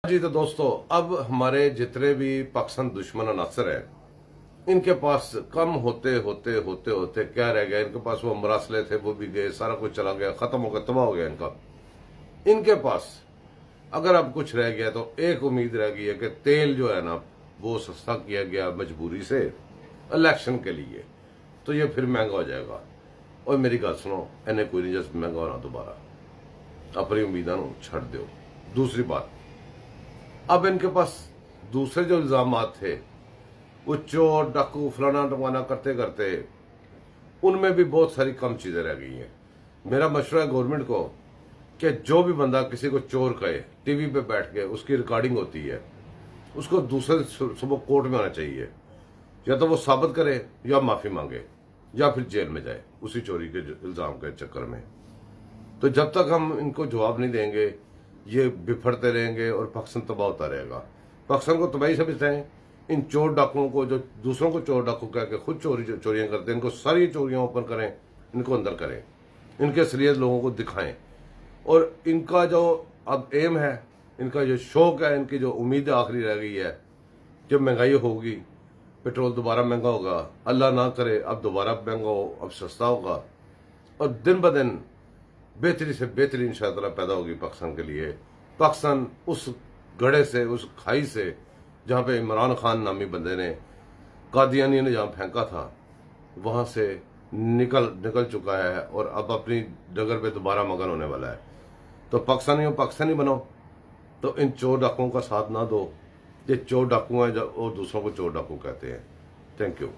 जी तो दोस्तों, अब हमारे जितने भी पाकिस्तान दुश्मन अनासर हैं, इनके पास कम होते होते होते होते क्या रह गया। इनके पास वो मरासले थे, वो भी गए, सारा कुछ चला गया, खत्म हो गया, तबाह हो गया इनका। इनके पास अगर अब कुछ रह गया तो एक उम्मीद रह गई है कि तेल जो है ना, वो सस्ता किया गया मजबूरी से इलेक्शन के लिए, तो ये फिर महंगा हो जाएगा। और मेरी गल सुनो, इन्हें कोई नहीं जस महंगा होना दोबारा, अपनी उम्मीदा छड़ दो। दूसरी बात, अब इनके पास दूसरे जो इल्जाम थे, वो चोर डाकू फलाना टमाना करते करते, उनमें भी बहुत सारी कम चीजें रह गई हैं। मेरा मशवरा है गवर्नमेंट को कि जो भी बंदा किसी को चोर कहे, टीवी पे बैठ के उसकी रिकॉर्डिंग होती है, उसको दूसरे सुबह कोर्ट में आना चाहिए, या तो वो साबित करे या माफी मांगे या फिर जेल में जाए उसी चोरी के इल्जाम के चक्कर में। तो जब तक हम इनको जवाब नहीं देंगे, ये बिफरते रहेंगे और पाकिस्तान तबाह होता रहेगा। पाकिस्तान को तबाही से बचाएं। इन चोर डाकुओं को, जो दूसरों को चोर डाकू कह के खुद चोरियां करते हैं, इनको सारी चोरियां ओपन करें, इनको अंदर करें, इनके असलियत लोगों को दिखाएं। और इनका जो अब एम है, इनका जो शौक है, इनकी जो उम्मीद आखिरी रह गई है, जब महंगाई होगी, पेट्रोल दोबारा महंगा होगा, अल्लाह ना करे अब दोबारा महंगा हो, अब सस्ता होगा, और दिन ब दिन बेहतरी से बेहतरी इंशाअल्लाह पैदा होगी पाकिस्तान के लिए। पाकिस्तान उस गड्ढे से, उस खाई से, जहाँ पे इमरान खान नामी बंदे ने, कादियानी ने जहाँ फेंका था, वहाँ से निकल चुका है और अब अपनी डगर पे दोबारा मगन होने वाला है। तो पाकिस्तानी बनो, तो इन चोर डाकुओं का साथ ना दो। ये चोर डाकू हैं जो और दूसरों को चोर डाकू कहते हैं। Thank you.